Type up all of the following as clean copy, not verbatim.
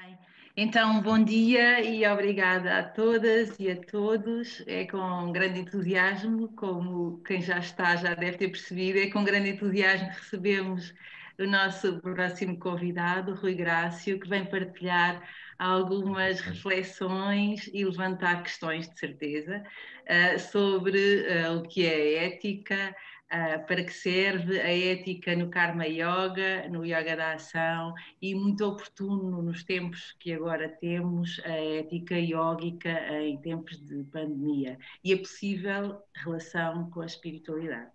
Bem, então, bom dia e obrigada a todas e a todos. É com grande entusiasmo, como quem já está já deve ter percebido, é com grande entusiasmo que recebemos o nosso próximo convidado, Rui Grácio, que vem partilhar algumas reflexões e levantar questões, de certeza, sobre o que é ética, para que serve a ética no Karma Yoga, no Yoga da Ação, e muito oportuno nos tempos que agora temos, a ética iógica em tempos de pandemia e a possível relação com a espiritualidade.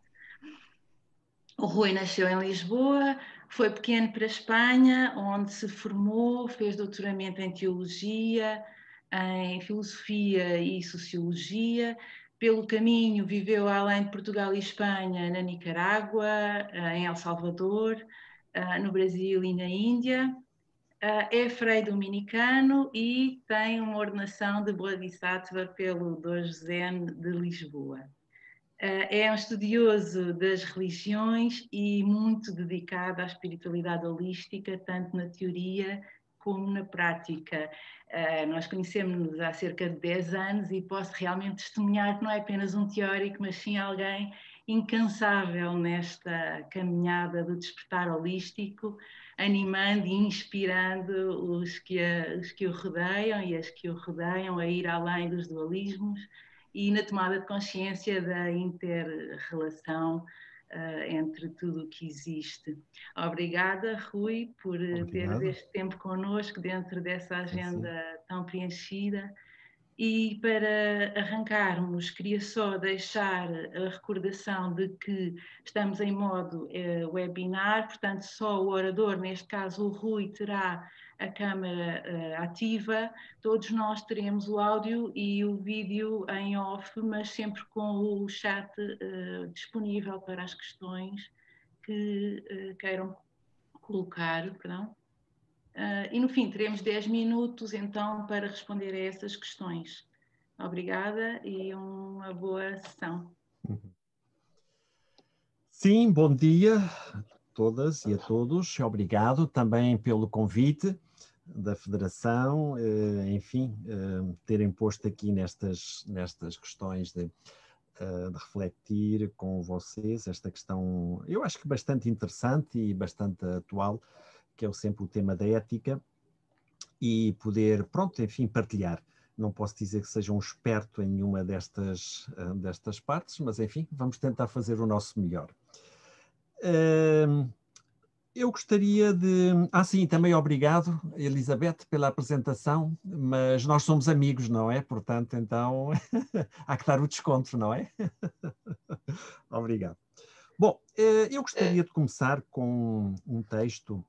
O Rui nasceu em Lisboa, foi pequeno para a Espanha, onde se formou, fez doutoramento em Teologia, em Filosofia e Sociologia. Pelo caminho viveu além de Portugal e Espanha, na Nicarágua, em El Salvador, no Brasil e na Índia. É frei dominicano e tem uma ordenação de Bodhisattva pelo Dogen de Lisboa. É um estudioso das religiões e muito dedicado à espiritualidade holística, tanto na teoria como na prática. Nós conhecemos-nos há cerca de 10 anos e posso realmente testemunhar que não é apenas um teórico, mas sim alguém incansável nesta caminhada do despertar holístico, animando e inspirando os que o rodeiam e as que o rodeiam a ir além dos dualismos e na tomada de consciência da inter-relação entre tudo o que existe. Obrigada, Rui, por teres este tempo connosco dentro dessa agenda tão preenchida. E para arrancarmos, queria só deixar a recordação de que estamos em modo webinar, portanto só o orador, neste caso o Rui, terá a câmara ativa, todos nós teremos o áudio e o vídeo em off, mas sempre com o chat disponível para as questões que queiram colocar, perdão. E no fim teremos 10 minutos então para responder a essas questões. Obrigada e uma boa sessão. Sim, bom dia a todas e a todos. Obrigado também pelo convite da Federação, enfim, terem posto aqui nestas questões de refletir com vocês esta questão, eu acho que bastante interessante e bastante atual, que é sempre o tema da ética, e poder, pronto, enfim, partilhar. Não posso dizer que seja um experto em nenhuma destas partes, mas enfim, vamos tentar fazer o nosso melhor. Eu gostaria de... sim, também obrigado, Elizabeth, pela apresentação, mas nós somos amigos, não é? Portanto, então, há que dar o desconto, não é? Obrigado. Bom, eu gostaria de começar com um texto,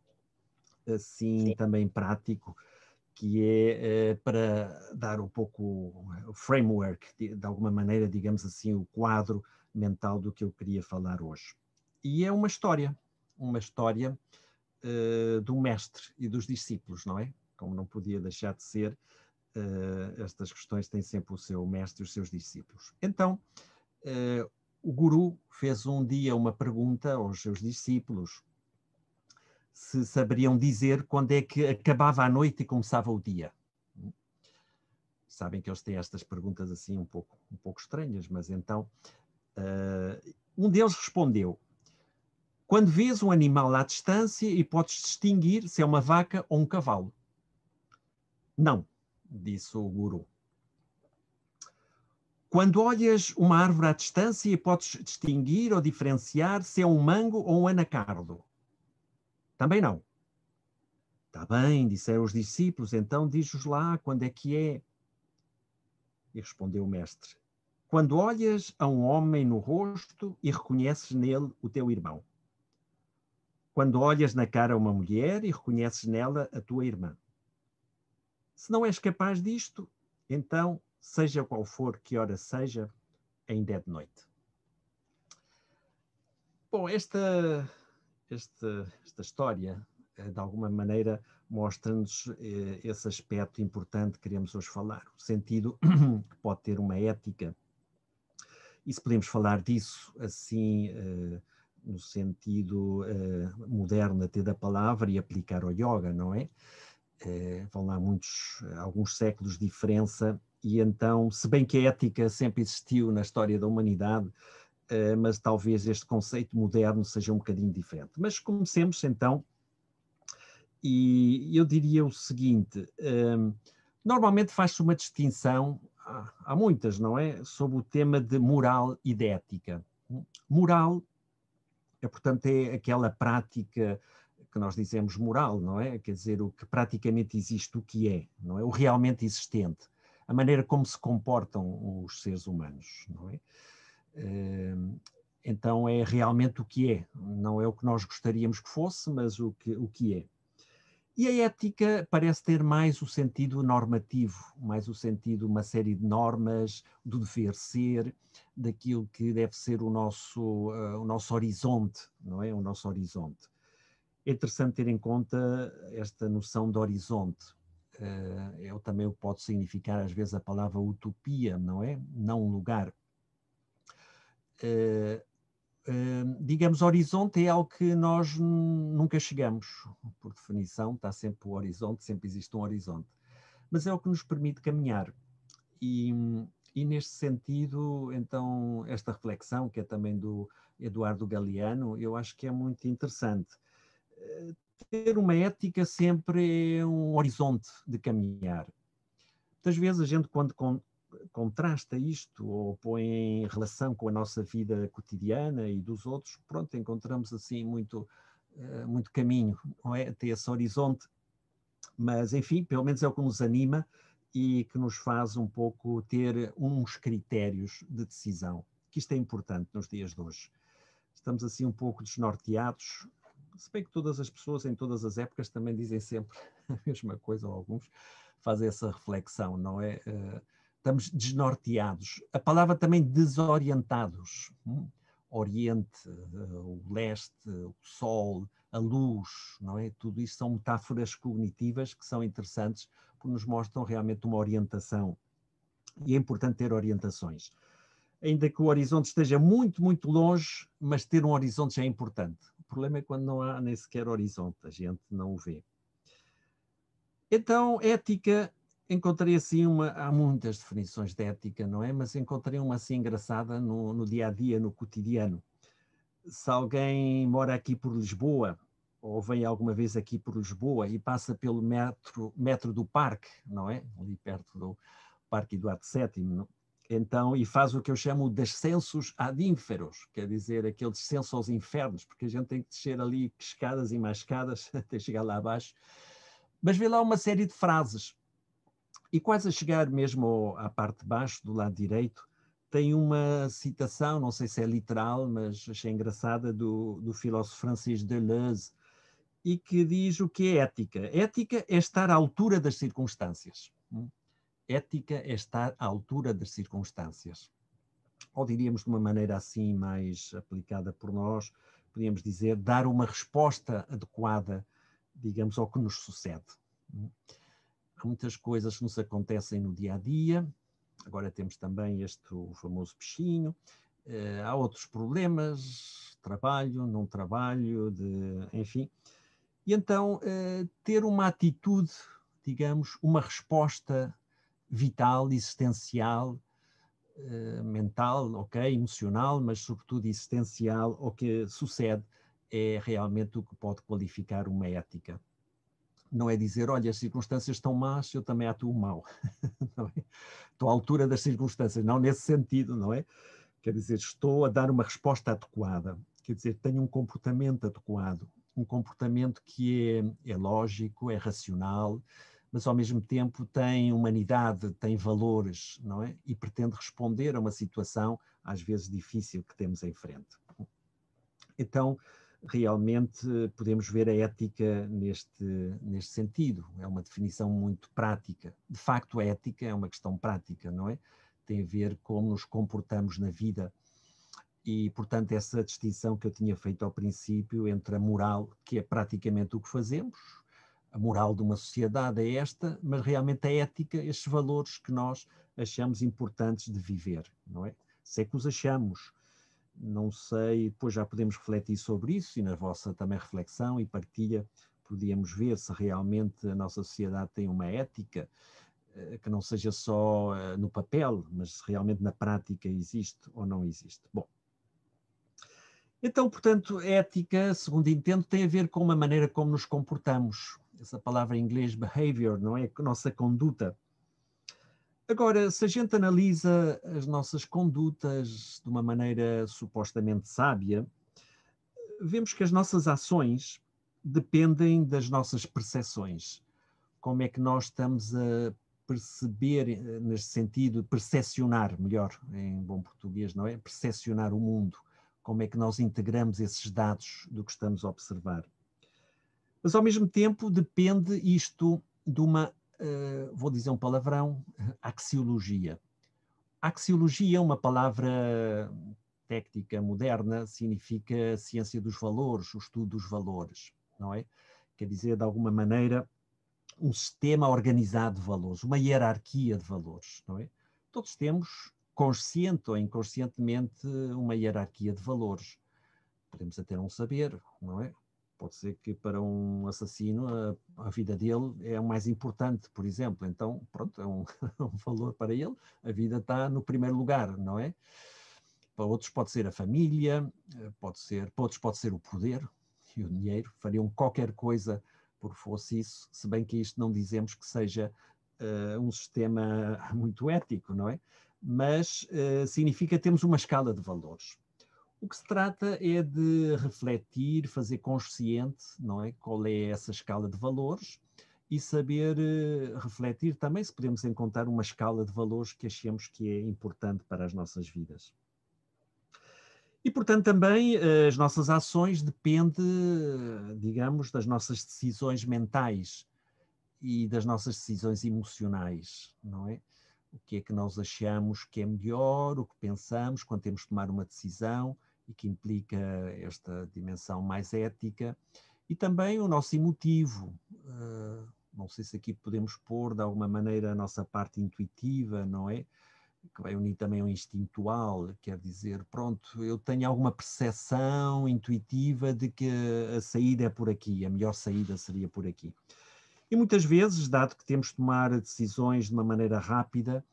assim, também prático, que é para dar um pouco o framework, de alguma maneira, digamos assim, o quadro mental do que eu queria falar hoje. E é uma história do mestre e dos discípulos, não é? Como não podia deixar de ser, estas questões têm sempre o seu mestre e os seus discípulos. Então, o guru fez um dia uma pergunta aos seus discípulos, se saberiam dizer quando é que acabava a noite e começava o dia. Sabem que eles têm estas perguntas assim um pouco estranhas, mas então um deles respondeu: quando vês um animal à distância e podes distinguir se é uma vaca ou um cavalo. Não, disse o guru. Quando olhas uma árvore à distância e podes distinguir ou diferenciar se é um mango ou um anacardo. Também não. Está bem, disseram os discípulos, então diz-nos lá quando é que é. E respondeu o mestre: quando olhas a um homem no rosto e reconheces nele o teu irmão. Quando olhas na cara a uma mulher e reconheces nela a tua irmã. Se não és capaz disto, então, seja qual for que hora seja, ainda é de noite. Bom, esta história, de alguma maneira, mostra-nos esse aspecto importante que queremos hoje falar, o sentido que pode ter uma ética. E se podemos falar disso assim, no sentido moderno até da palavra, e aplicar ao yoga, não é? Vão lá alguns séculos de diferença, e então, se bem que a ética sempre existiu na história da humanidade, mas talvez este conceito moderno seja um bocadinho diferente. Mas comecemos então, e eu diria o seguinte, normalmente faz-se uma distinção, há muitas, não é? Sobre o tema de moral e de ética. Moral portanto, é aquela prática que nós dizemos moral, não é? Quer dizer, o que praticamente existe, o que é, não é? O realmente existente, a maneira como se comportam os seres humanos, não é? Então é realmente o que é, não é o que nós gostaríamos que fosse, mas o que é. E a ética parece ter mais o sentido normativo, mais o sentido, uma série de normas, do dever ser, daquilo que deve ser o nosso horizonte, não é? O nosso horizonte. É interessante ter em conta esta noção de horizonte. Eu também pode significar, às vezes, a palavra utopia, não é? Não um lugar. Digamos, horizonte é algo que nós nunca chegamos. Por definição, está sempre o horizonte, sempre existe um horizonte. Mas é o que nos permite caminhar. E neste sentido, então, esta reflexão, que é também do Eduardo Galeano, eu acho que é muito interessante. Ter uma ética sempre é um horizonte de caminhar. Muitas vezes a gente, quando contrasta isto ou põe em relação com a nossa vida cotidiana e dos outros, pronto, encontramos assim muito caminho, não é? Até esse horizonte, mas enfim, pelo menos é o que nos anima e que nos faz um pouco ter uns critérios de decisão, que isto é importante nos dias de hoje. Estamos assim um pouco desnorteados, se bem que todas as pessoas em todas as épocas também dizem sempre a mesma coisa, ou alguns fazem essa reflexão, não é? Estamos desnorteados. A palavra também desorientados. Oriente, o leste, o sol, a luz, não é? Tudo isso são metáforas cognitivas que são interessantes porque nos mostram realmente uma orientação. E é importante ter orientações. Ainda que o horizonte esteja muito, muito longe, mas ter um horizonte já é importante. O problema é quando não há nem sequer horizonte, a gente não o vê. Então, ética, encontrei assim há muitas definições de ética, não é? Mas encontrei uma assim engraçada no dia a dia, no cotidiano. Se alguém mora aqui por Lisboa, ou vem alguma vez aqui por Lisboa e passa pelo metro do Parque, não é? Ali perto do Parque Eduardo VII, não? Então, e faz o que eu chamo de descensos ad ínferos, quer dizer, aquele descenso aos infernos, porque a gente tem que descer ali escadas e mais escadas até chegar lá abaixo. Mas vê lá uma série de frases. E quase a chegar mesmo à parte de baixo, do lado direito, tem uma citação, não sei se é literal, mas achei engraçada, do filósofo francês Deleuze, e que diz o que é ética. Ética é estar à altura das circunstâncias. Ética é estar à altura das circunstâncias. Ou diríamos de uma maneira assim mais aplicada por nós, podíamos dizer, dar uma resposta adequada, digamos, ao que nos sucede. Há muitas coisas que nos acontecem no dia a dia. Agora temos também o famoso peixinho. Há outros problemas, trabalho, não trabalho, enfim. E então ter uma atitude, digamos, uma resposta vital, existencial, mental, ok, emocional, mas sobretudo existencial ao que sucede, é realmente o que pode qualificar uma ética. Não é dizer, olha, as circunstâncias estão más, eu também atuo mal. Não é? Estou à altura das circunstâncias, não nesse sentido, não é? Quer dizer, estou a dar uma resposta adequada, quer dizer, tenho um comportamento adequado, um comportamento que é lógico, é racional, mas ao mesmo tempo tem humanidade, tem valores, não é? E pretende responder a uma situação, às vezes difícil, que temos em frente. Então, realmente podemos ver a ética neste sentido. É uma definição muito prática. De facto, a ética é uma questão prática, não é? Tem a ver com como nos comportamos na vida. E, portanto, essa distinção que eu tinha feito ao princípio entre a moral, que é praticamente o que fazemos, a moral de uma sociedade é esta, mas realmente a ética, estes valores que nós achamos importantes de viver, não é? Se é que os achamos. Não sei, depois já podemos refletir sobre isso e na vossa também reflexão e partilha, podíamos ver se realmente a nossa sociedade tem uma ética, que não seja só no papel, mas se realmente na prática existe ou não existe. Bom, então, portanto, ética, segundo entendo, tem a ver com uma maneira como nos comportamos. Essa palavra em inglês, behavior, não é? A nossa conduta. Agora, se a gente analisa as nossas condutas de uma maneira supostamente sábia, vemos que as nossas ações dependem das nossas percepções. Como é que nós estamos a perceber, neste sentido, percepcionar, melhor, em bom português, não é? Percepcionar o mundo. Como é que nós integramos esses dados do que estamos a observar. Mas, ao mesmo tempo, depende isto de uma, vou dizer um palavrão, axiologia. Axiologia é uma palavra técnica moderna, significa ciência dos valores, o estudo dos valores, não é? Quer dizer, de alguma maneira, um sistema organizado de valores, uma hierarquia de valores, não é? Todos temos, consciente ou inconscientemente, uma hierarquia de valores. Podemos até não saber, não é? Pode ser que para um assassino a vida dele é o mais importante, por exemplo. Então, pronto, é um, um valor para ele. A vida está no primeiro lugar, não é? Para outros pode ser a família, para outros pode ser o poder e o dinheiro. Fariam qualquer coisa por fosse isso, se bem que isto não dizemos que seja um sistema muito ético, não é? Mas significa que temos uma escala de valores. O que se trata é de refletir, fazer consciente, não é? Qual é essa escala de valores e saber refletir também se podemos encontrar uma escala de valores que achemos que é importante para as nossas vidas. E, portanto, também as nossas ações dependem, digamos, das nossas decisões mentais e das nossas decisões emocionais, não é? O que é que nós achamos que é melhor, o que pensamos quando temos de tomar uma decisão e que implica esta dimensão mais ética. E também o nosso emotivo. Não sei se aqui podemos pôr, de alguma maneira, a nossa parte intuitiva, não é? Que vai unir também o instintual, quer dizer, pronto, eu tenho alguma percepção intuitiva de que a saída é por aqui, a melhor saída seria por aqui. E muitas vezes, dado que temos de tomar decisões de uma maneira rápida,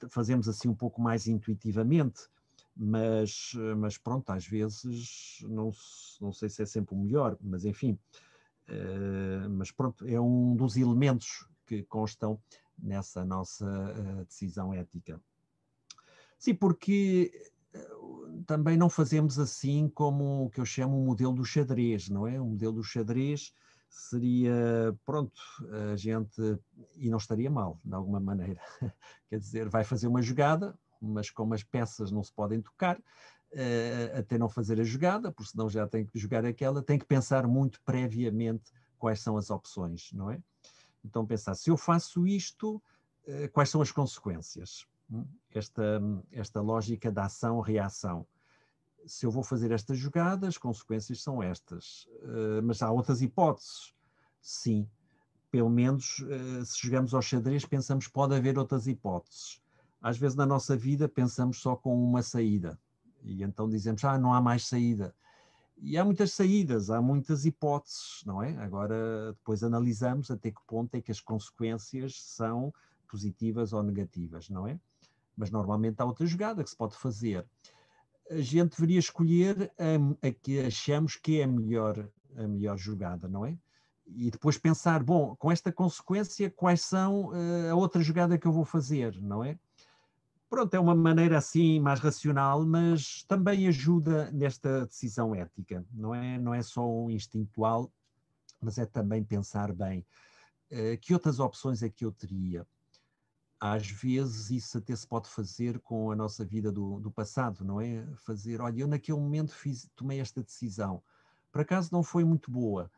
fazemos assim um pouco mais intuitivamente, mas pronto, às vezes, não sei se é sempre o melhor, mas enfim, mas pronto, é um dos elementos que constam nessa nossa decisão ética. Sim, porque também não fazemos assim como o que eu chamo o modelo do xadrez, não é? O modelo do xadrez seria, pronto, a gente, e não estaria mal, de alguma maneira, quer dizer, vai fazer uma jogada, mas como as peças não se podem tocar, até não fazer a jogada, porque senão já tem que jogar aquela, tem que pensar muito previamente quais são as opções, não é? Então pensar, se eu faço isto, quais são as consequências? Esta lógica da ação-reação. Se eu vou fazer esta jogada, as consequências são estas. Mas há outras hipóteses? Sim. Pelo menos, se jogamos ao xadrez, pensamos que pode haver outras hipóteses. Às vezes na nossa vida pensamos só com uma saída. E então dizemos, não há mais saída. E há muitas saídas, há muitas hipóteses, não é? Agora, depois analisamos até que ponto é que as consequências são positivas ou negativas, não é? Mas normalmente há outra jogada que se pode fazer. A gente deveria escolher a que achamos que é a melhor jogada, não é? E depois pensar, bom, com esta consequência, quais são a outra jogada que eu vou fazer, não é? Pronto, é uma maneira assim mais racional, mas também ajuda nesta decisão ética. Não é só um instintual, mas é também pensar bem que outras opções é que eu teria. Às vezes isso até se pode fazer com a nossa vida do passado, não é? Fazer, olha, eu naquele momento tomei esta decisão, por acaso não foi muito boa,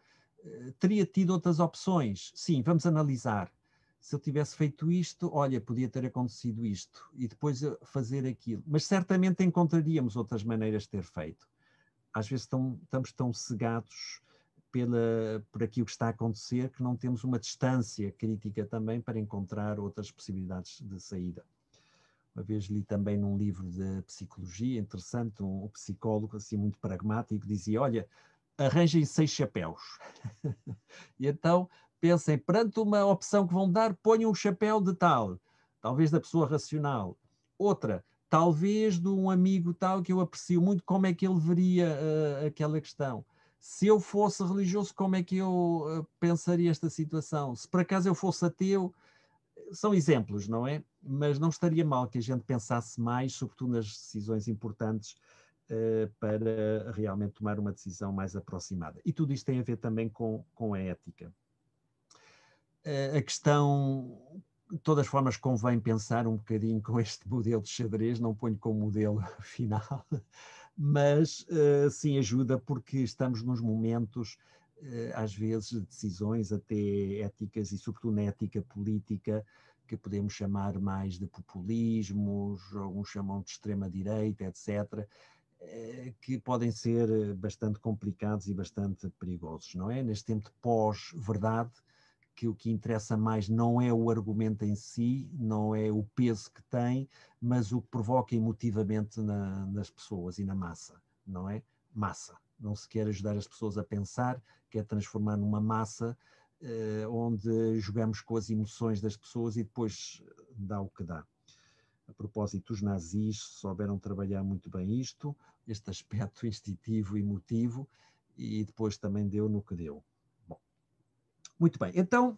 teria tido outras opções? Sim, vamos analisar. Se eu tivesse feito isto, olha, podia ter acontecido isto, e depois fazer aquilo. Mas certamente encontraríamos outras maneiras de ter feito. Às vezes estamos tão cegados por aquilo que está a acontecer que não temos uma distância crítica também para encontrar outras possibilidades de saída. Uma vez li também num livro de psicologia interessante, um psicólogo assim muito pragmático dizia, olha, arranjem 6 chapéus. E então pensem, perante uma opção que vão dar, ponham um chapéu de tal, talvez da pessoa racional. Outra, talvez de um amigo tal que eu aprecio muito, como é que ele veria aquela questão? Se eu fosse religioso, como é que eu pensaria esta situação? Se por acaso eu fosse ateu, são exemplos, não é? Mas não estaria mal que a gente pensasse mais, sobretudo nas decisões importantes, para realmente tomar uma decisão mais aproximada. E tudo isto tem a ver também com a ética. A questão, de todas as formas, convém pensar um bocadinho com este modelo de xadrez, não ponho como modelo final, mas sim ajuda porque estamos nos momentos, às vezes, de decisões até éticas e, sobretudo, na ética política, que podemos chamar mais de populismos, alguns chamam de extrema-direita, etc., que podem ser bastante complicados e bastante perigosos, não é? Neste tempo de pós-verdade, que o que interessa mais não é o argumento em si, não é o peso que tem, mas o que provoca emotivamente nas pessoas e na massa, não é? Massa. Não se quer ajudar as pessoas a pensar, quer transformar numa massa onde jogamos com as emoções das pessoas e depois dá o que dá. A propósito, os nazis souberam trabalhar muito bem isto, este aspecto instintivo, emotivo, e depois também deu no que deu. Bom, muito bem, então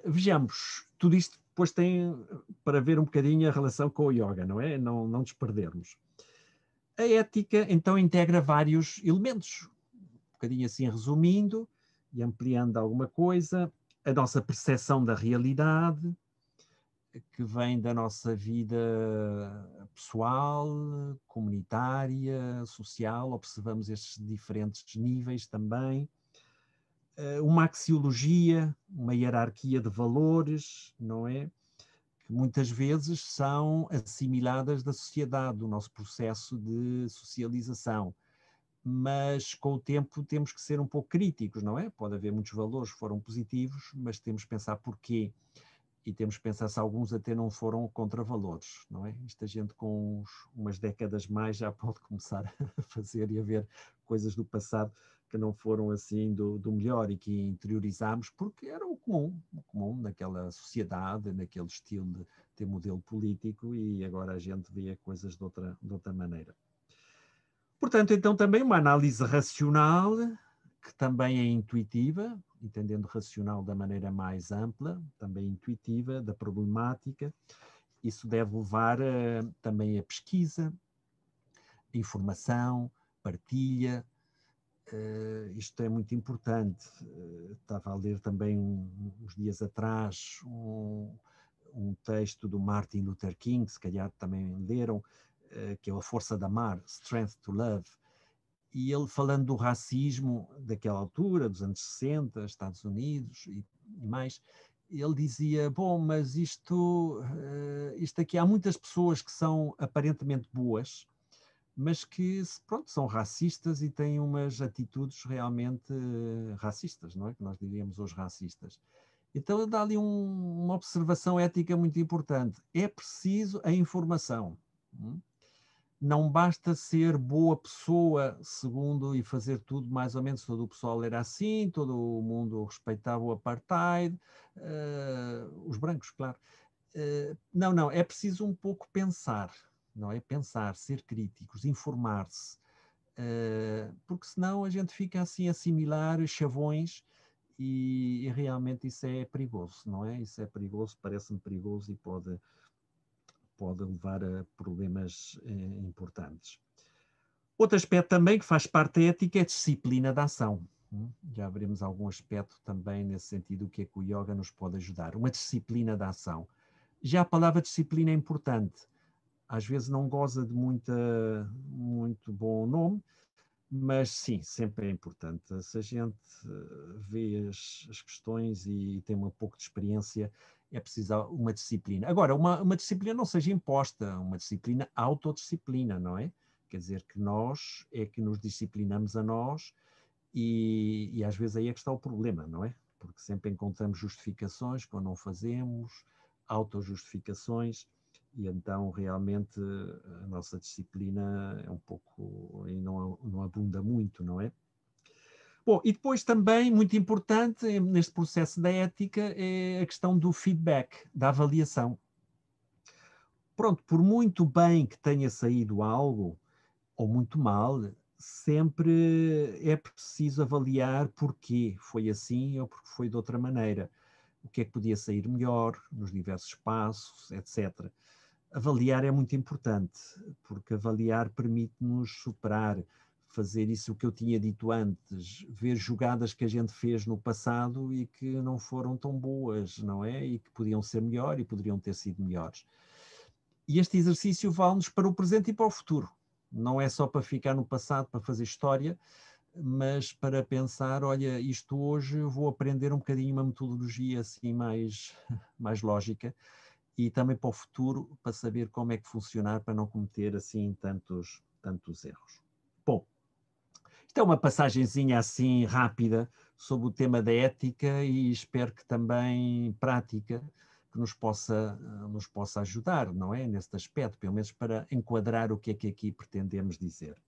vejamos, tudo isto depois tem para ver um bocadinho a relação com o yoga, não é? Não desperdermos. A ética, então, integra vários elementos, um bocadinho assim resumindo e ampliando alguma coisa, a nossa percepção da realidade, que vem da nossa vida pessoal, comunitária, social, observamos estes diferentes níveis também, uma axiologia, uma hierarquia de valores, não é? Que muitas vezes são assimiladas da sociedade, do nosso processo de socialização. Mas com o tempo temos que ser um pouco críticos, não é? Pode haver muitos valores que foram positivos, mas temos que pensar porquê. E temos que pensar se alguns até não foram contravalores, não é? Isto a gente com umas décadas mais já pode começar a fazer e a ver coisas do passado que não foram assim do melhor e que interiorizámos porque era o comum naquela sociedade, naquele estilo de ter modelo político e agora a gente vê coisas de outra maneira. Portanto, então também uma análise racional, que também é intuitiva, entendendo racional da maneira mais ampla, também intuitiva, da problemática. Isso deve levar também a pesquisa, informação, partilha. Isto é muito importante. Estava a ler também uns dias atrás um texto do Martin Luther King, se calhar também leram, que é A Força de Amar, Strength to Love. E ele falando do racismo daquela altura, dos anos 60, Estados Unidos e mais, ele dizia, bom, mas isto aqui, há muitas pessoas que são aparentemente boas, mas que, pronto, são racistas e têm umas atitudes realmente racistas, não é? Que nós diríamos hoje racistas. Então ele dá ali uma observação ética muito importante. É preciso a informação. Não basta ser boa pessoa, segundo, e fazer tudo mais ou menos, todo o pessoal era assim, todo o mundo respeitava o apartheid, os brancos, claro. Não, é preciso um pouco pensar, não é? Pensar, ser críticos, informar-se, porque senão a gente fica assim a assimilar chavões e realmente isso é perigoso, não é? Isso é perigoso, parece-me perigoso e pode levar a problemas importantes. Outro aspecto também que faz parte da ética é a disciplina da ação. Já veremos algum aspecto também nesse sentido, o que é que o yoga nos pode ajudar. Uma disciplina da ação. Já a palavra disciplina é importante. Às vezes não goza de muito bom nome, mas sim, sempre é importante. Se a gente vê as questões e tem um pouco de experiência, é preciso uma disciplina. Agora, uma disciplina não seja imposta, uma disciplina autodisciplina, não é? Quer dizer que nós é que nos disciplinamos a nós e às vezes aí é que está o problema, não é? Porque sempre encontramos justificações quando não fazemos, autojustificações, e então realmente a nossa disciplina é um pouco, e não abunda muito, não é? Bom, e depois também, muito importante neste processo da ética, é a questão do feedback, da avaliação. Pronto, por muito bem que tenha saído algo, ou muito mal, sempre é preciso avaliar porquê foi assim ou porque foi de outra maneira. O que é que podia sair melhor nos diversos passos, etc. Avaliar é muito importante, porque avaliar permite-nos superar, fazer isso que eu tinha dito antes, ver jogadas que a gente fez no passado e que não foram tão boas, não é? E que podiam ser melhor e poderiam ter sido melhores. E este exercício vale-nos para o presente e para o futuro. Não é só para ficar no passado, para fazer história, mas para pensar, olha, isto hoje vou aprender um bocadinho uma metodologia assim mais lógica e também para o futuro, para saber como é que funcionar para não cometer assim tantos erros. Bom, isto é uma passagenzinha assim rápida sobre o tema da ética e espero que também prática, que nos possa ajudar, não é? Neste aspecto, pelo menos para enquadrar o que é que aqui pretendemos dizer.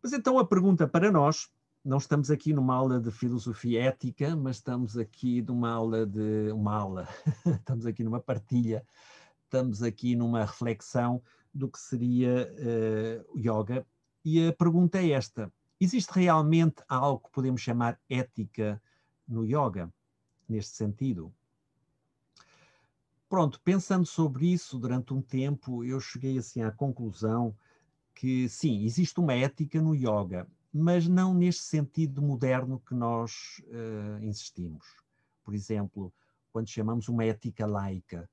Mas então a pergunta para nós, não estamos aqui numa aula de filosofia ética, mas estamos aqui estamos aqui numa partilha, estamos aqui numa reflexão do que seria yoga. E a pergunta é esta: existe realmente algo que podemos chamar ética no yoga, neste sentido? Pronto, pensando sobre isso durante um tempo, eu cheguei assim à conclusão que sim, existe uma ética no yoga, mas não neste sentido moderno que nós insistimos. Por exemplo, quando chamamos uma ética laica,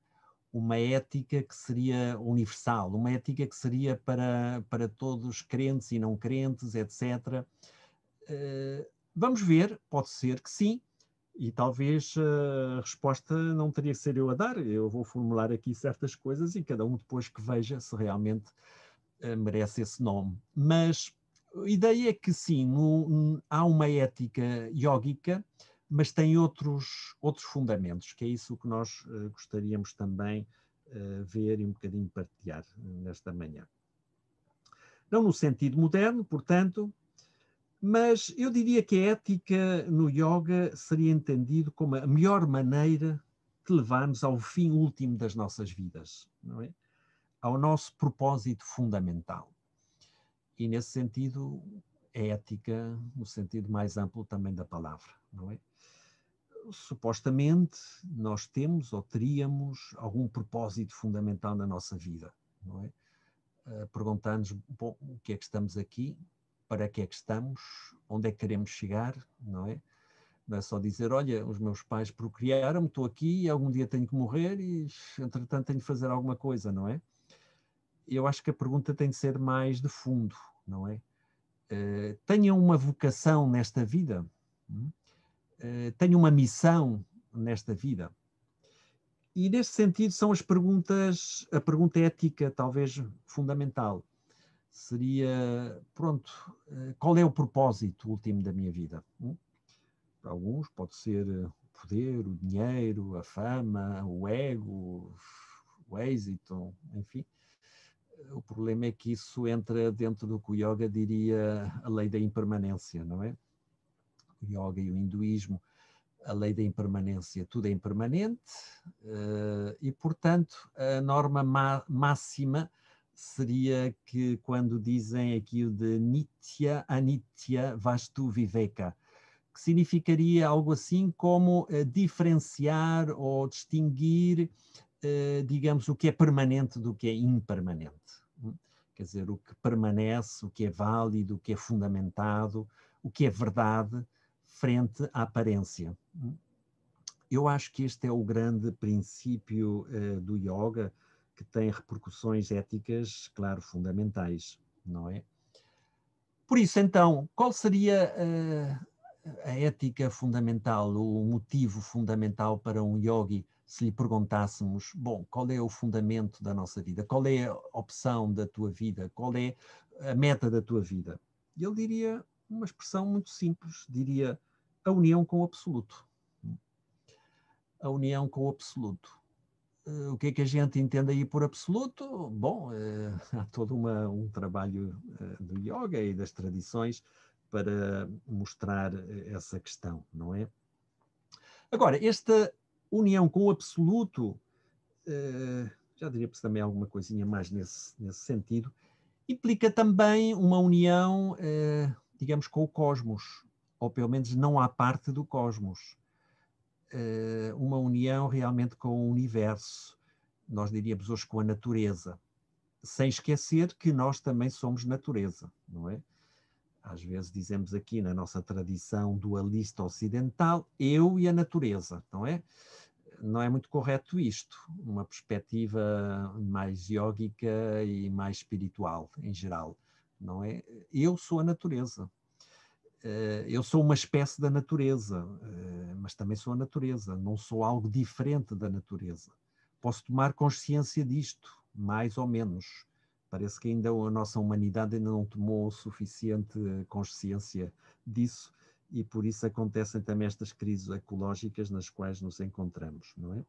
uma ética que seria universal, uma ética que seria para todos, crentes e não crentes, etc. Vamos ver, pode ser que sim, e talvez a resposta não teria que ser eu a dar, eu vou formular aqui certas coisas e cada um depois que veja se realmente merece esse nome. Mas a ideia é que sim, há uma ética yógica, mas tem outros fundamentos, que é isso que nós gostaríamos também ver e um bocadinho partilhar nesta manhã. Não no sentido moderno, portanto, mas eu diria que a ética no yoga seria entendido como a melhor maneira de levar-nos ao fim último das nossas vidas, não é? Ao nosso propósito fundamental. E nesse sentido, a ética, no sentido mais amplo também da palavra, não é? Supostamente, nós temos ou teríamos algum propósito fundamental na nossa vida, não é? Perguntar-nos, bom, o que é que estamos aqui, para que é que estamos, onde é que queremos chegar, não é? Não é só dizer, olha, os meus pais procriaram-me, estou aqui e algum dia tenho que morrer e, entretanto, tenho que fazer alguma coisa, não é? Eu acho que a pergunta tem de ser mais de fundo, não é? Tenham uma vocação nesta vida, tenham uma missão nesta vida. E nesse sentido são as perguntas, a pergunta ética talvez fundamental. Seria, pronto, qual é o propósito último da minha vida? Para alguns pode ser o poder, o dinheiro, a fama, o ego, o êxito, enfim. O problema é que isso entra dentro do que o yoga diria a lei da impermanência, não é? O yoga e o hinduísmo, a lei da impermanência, tudo é impermanente e, portanto, a norma máxima seria que quando dizem aquilo de Nitya, Anitya, Vastu Viveka, que significaria algo assim como diferenciar ou distinguir, digamos, o que é permanente do que é impermanente. Quer dizer, o que permanece, o que é válido, o que é fundamentado, o que é verdade, frente à aparência. Eu acho que este é o grande princípio do yoga, que tem repercussões éticas, claro, fundamentais, não é? Por isso, então, qual seria a ética fundamental, o motivo fundamental para um yogi, se lhe perguntássemos, bom, qual é o fundamento da nossa vida? Qual é a opção da tua vida? Qual é a meta da tua vida? E ele diria uma expressão muito simples, diria a união com o absoluto. A união com o absoluto. O que é que a gente entende aí por absoluto? Bom, há todo um trabalho do yoga e das tradições para mostrar essa questão, não é? Agora, esta união com o absoluto, já diria também alguma coisinha mais nesse sentido, implica também uma união, digamos, com o cosmos, ou pelo menos não à parte do cosmos. Uma união realmente com o universo, nós diríamos hoje com a natureza, sem esquecer que nós também somos natureza, não é? Às vezes dizemos aqui na nossa tradição dualista ocidental, eu e a natureza, não é? Não é muito correto isto, uma perspectiva mais iógica e mais espiritual em geral, não é? Eu sou a natureza. Eu sou uma espécie da natureza, mas também sou a natureza, não sou algo diferente da natureza. Posso tomar consciência disto, mais ou menos. Parece que ainda a nossa humanidade ainda não tomou suficiente consciência disso, e por isso acontecem também estas crises ecológicas nas quais nos encontramos, não é?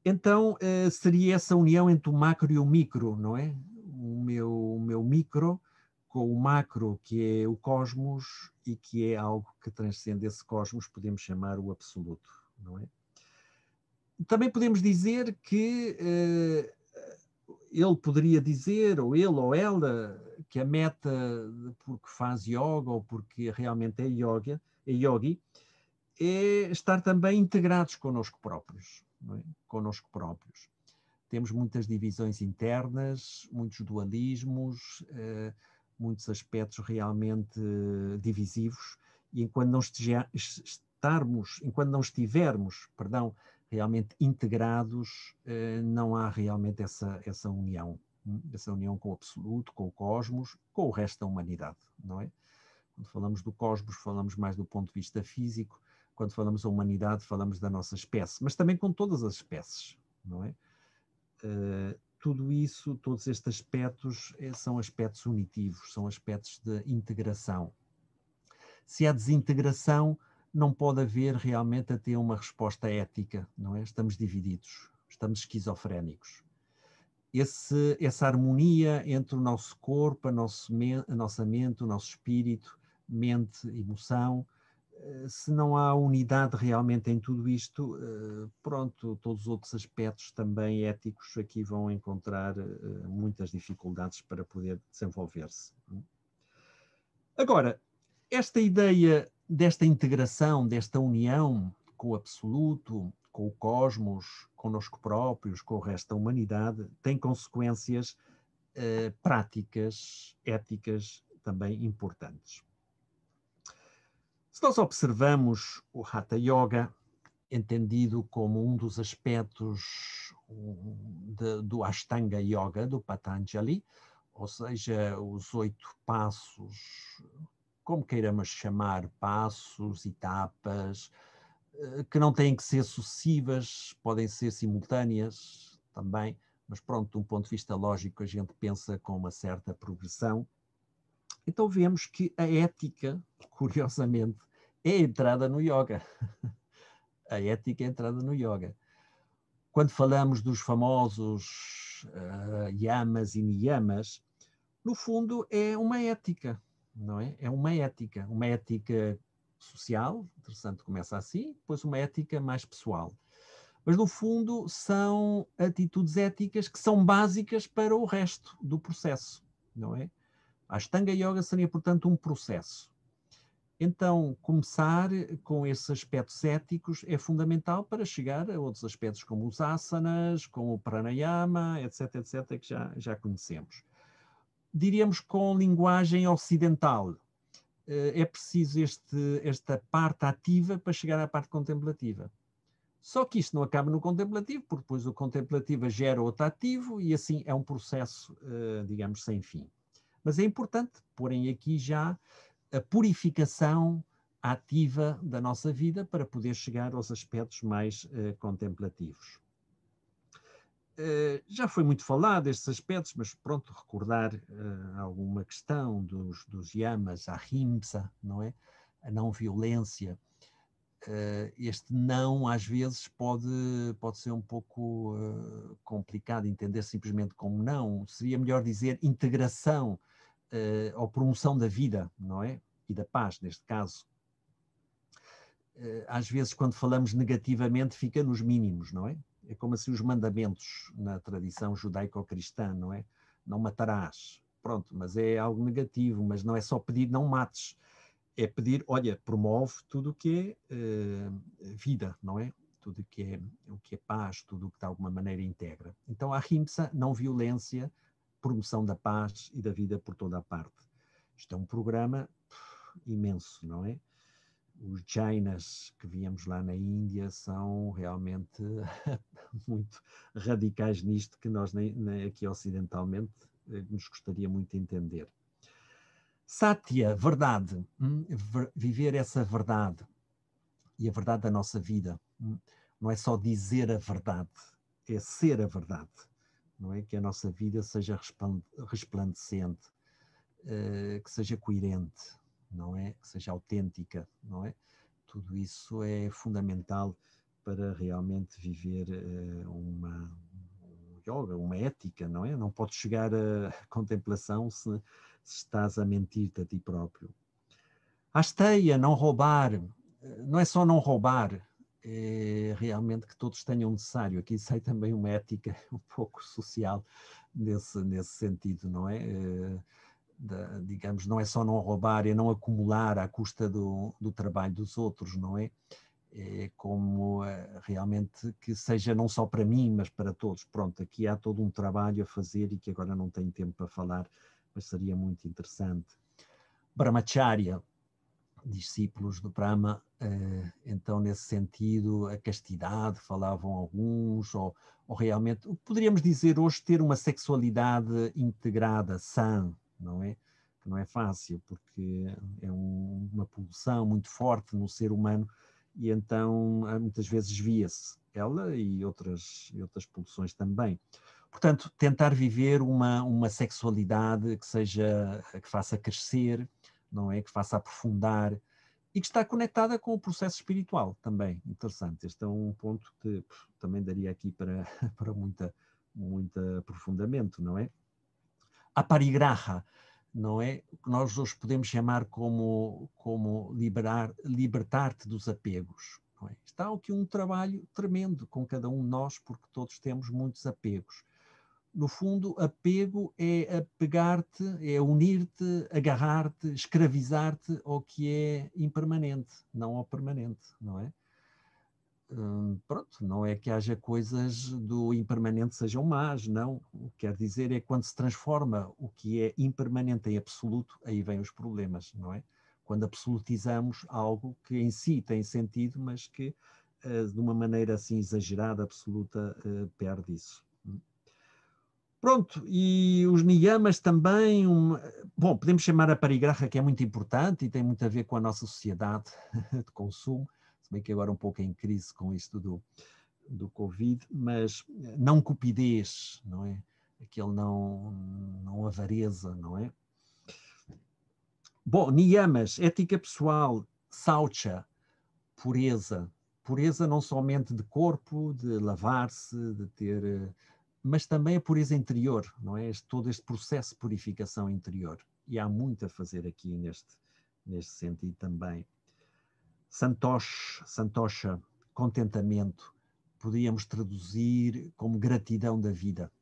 Então, seria essa união entre o macro e o micro, não é? O meu micro com o macro, que é o cosmos, e que é algo que transcende esse cosmos, podemos chamar o absoluto, não é? Também podemos dizer que ele poderia dizer, ou ele ou ela, que a meta porque faz yoga ou porque realmente é yogi, é estar também integrados connosco próprios, não é? Connosco próprios. Temos muitas divisões internas, muitos dualismos, muitos aspectos realmente divisivos, e enquanto não estivermos, realmente integrados, não há realmente essa união com o absoluto, com o cosmos, com o resto da humanidade, não é? Quando falamos do cosmos, falamos mais do ponto de vista físico. Quando falamos da humanidade, falamos da nossa espécie, mas também com todas as espécies, não é? Tudo isso, todos estes aspectos são aspectos unitivos, são aspectos de integração. Se há desintegração, não pode haver realmente até uma resposta ética, não é? Estamos divididos, estamos esquizofrénicos. Essa harmonia entre o nosso corpo, a nossa mente, o nosso espírito, mente, emoção, se não há unidade realmente em tudo isto, pronto, todos os outros aspectos também éticos aqui vão encontrar muitas dificuldades para poder desenvolver-se. Agora, esta ideia desta integração, desta união com o absoluto, com o cosmos, connosco próprios, com o resto da humanidade, tem consequências práticas, éticas também importantes. Se nós observamos o Hatha Yoga, entendido como um dos aspectos do Ashtanga Yoga, do Patanjali, ou seja, os 8 passos, como queiramos chamar, passos, etapas, que não têm que ser sucessivas, podem ser simultâneas também, mas pronto, de um ponto de vista lógico, a gente pensa com uma certa progressão. Então vemos que a ética, curiosamente, é a entrada no yoga. A ética é a entrada no yoga. Quando falamos dos famosos yamas e niyamas, no fundo é uma ética, não é? É uma ética social, interessante, começa assim, depois uma ética mais pessoal. Mas no fundo são atitudes éticas que são básicas para o resto do processo, não é? A Ashtanga Yoga seria, portanto, um processo. Então, começar com esses aspectos éticos é fundamental para chegar a outros aspectos como os asanas, como o pranayama, etc., etc., que já conhecemos. Diríamos com linguagem ocidental. É preciso esta parte ativa para chegar à parte contemplativa. Só que isto não acaba no contemplativo, porque depois o contemplativo gera outro ativo e assim é um processo, digamos, sem fim. Mas é importante porem aqui já a purificação ativa da nossa vida para poder chegar aos aspectos mais contemplativos. Já foi muito falado estes aspectos, mas pronto, recordar alguma questão dos yamas, a ahimsa, não é? A não violência. Este não, às vezes, pode ser um pouco complicado entender simplesmente como não. Seria melhor dizer integração, ou promoção da vida, não é? E da paz, neste caso. Às vezes, quando falamos negativamente, fica nos mínimos, não é? É como assim os mandamentos na tradição judaico-cristã, não é? Não matarás. Pronto, mas é algo negativo, mas não é só pedir não mates. É pedir, olha, promove tudo o que é vida, não é? Tudo o que é paz, tudo o que de alguma maneira integra. Então, a ahimsa, não violência, promoção da paz e da vida por toda a parte. Isto é um programa imenso, não é? Os Jainas que víamos lá na Índia são realmente muito radicais nisto que nós nem aqui ocidentalmente nos gostaria muito de entender. Satya, verdade, viver essa verdade e a verdade da nossa vida, não é só dizer a verdade, é ser a verdade, não é? Que a nossa vida seja resplandecente, que seja coerente, não é? Que seja autêntica, não é? Tudo isso é fundamental para realmente viver um yoga, uma ética, não é? Não podes chegar à contemplação se estás a mentir-te a ti próprio. Asteia, não roubar, não é só não roubar, é realmente que todos tenham necessário. Aqui sai também uma ética um pouco social nesse sentido, não é? Digamos, não é só não roubar, é não acumular à custa do trabalho dos outros, não é? É como realmente que seja não só para mim, mas para todos. Pronto, aqui há todo um trabalho a fazer e que agora não tenho tempo para falar, mas seria muito interessante. Brahmacharya, discípulos do Brahma, então nesse sentido a castidade, falavam alguns, ou realmente, poderíamos dizer hoje ter uma sexualidade integrada, sã, não é? Que não é fácil, porque é uma pulsão muito forte no ser humano e então muitas vezes desvia-se ela e outras pulsões também. Portanto, tentar viver uma sexualidade que seja, que faça crescer, não é? Que faça aprofundar e que está conectada com o processo espiritual também. Interessante. Este é um ponto que também daria aqui para, para muito aprofundamento, não é? A parigraha, não é? O que nós hoje podemos chamar como libertar-te dos apegos. Não é? Está aqui um trabalho tremendo com cada um de nós, porque todos temos muitos apegos. No fundo, apego é apegar-te, é unir-te, agarrar-te, escravizar-te ao que é impermanente, não ao permanente, não é? Pronto, não é que haja coisas do impermanente sejam más, não. O que quer dizer é que quando se transforma o que é impermanente em absoluto, aí vêm os problemas, não é? Quando absolutizamos algo que em si tem sentido, mas que de uma maneira assim exagerada, absoluta, perde isso. Pronto, e os niyamas também, bom, podemos chamar a parigraha, que é muito importante e tem muito a ver com a nossa sociedade de consumo, se bem que agora um pouco em crise com isto do Covid, mas não cupidez, não é? Aquele não avareza, não é? Bom, niyamas, ética pessoal, saucha, pureza. Pureza não somente de corpo, de lavar-se, de ter... mas também a pureza interior, não é? Todo este processo de purificação interior. E há muito a fazer aqui neste sentido também. Santosha, contentamento, podíamos traduzir como gratidão da vida.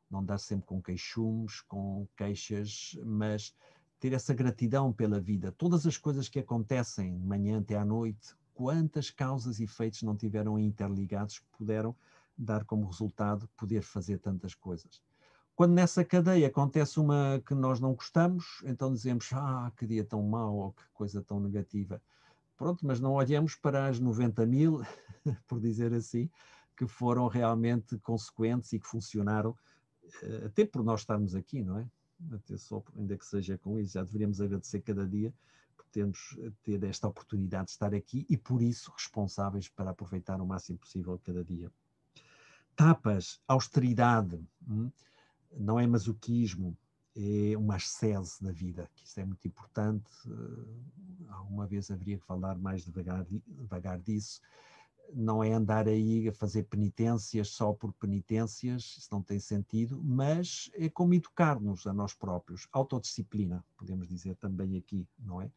Não dar sempre com queixumes, com queixas, mas ter essa gratidão pela vida. Todas as coisas que acontecem de manhã até à noite, quantas causas e efeitos não tiveram interligados que puderam dar como resultado poder fazer tantas coisas. Quando nessa cadeia acontece uma que nós não gostamos, então dizemos, que dia tão mau, ou que coisa tão negativa. Pronto, mas não olhamos para as 90.000, por dizer assim, que foram realmente consequentes e que funcionaram, até por nós estarmos aqui, não é? Até só, ainda que seja com isso, já deveríamos agradecer cada dia por termos ter esta oportunidade de estar aqui e por isso responsáveis para aproveitar o máximo possível cada dia. Tapas, austeridade, não é masoquismo, é uma ascese da vida, que isso é muito importante. Alguma vez haveria que falar mais devagar disso. não é andar aí a fazer penitências só por penitências, isso não tem sentido, mas é como educar-nos a nós próprios, autodisciplina, podemos dizer também aqui, não é?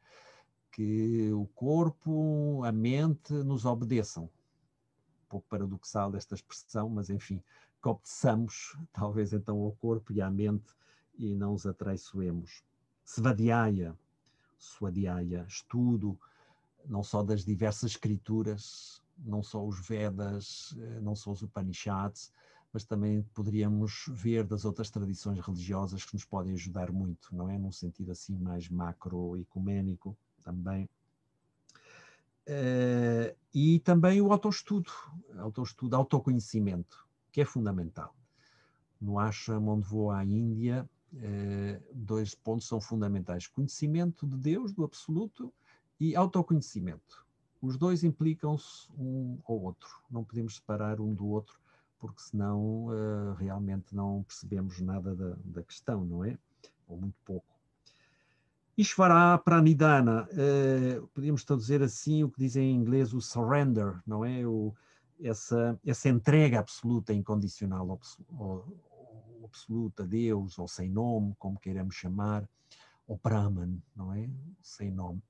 Que o corpo, a mente nos obedeçam. Um pouco paradoxal esta expressão, mas enfim, que obedeçamos talvez então ao corpo e à mente e não os atraiçoemos. Svadhyaya, Swadhyaya, estudo, não só das diversas escrituras, não só os Vedas, não só os Upanishads, mas também poderíamos ver das outras tradições religiosas que nos podem ajudar muito, não é? Num sentido assim mais macroecuménico também. E também o autoestudo, autoconhecimento, que é fundamental. No ashram onde vou à Índia, 2 pontos são fundamentais: conhecimento de Deus, do absoluto, e autoconhecimento. Os dois implicam-se um ao outro, não podemos separar um do outro, porque senão realmente não percebemos nada da questão, não é? Ou muito pouco. Ishvara Pranidhana, podíamos traduzir assim o que dizem em inglês o surrender, não é? Essa entrega absoluta, incondicional, absoluta a Deus, ou sem nome, como queiramos chamar, ou Brahman, não é? Sem nome.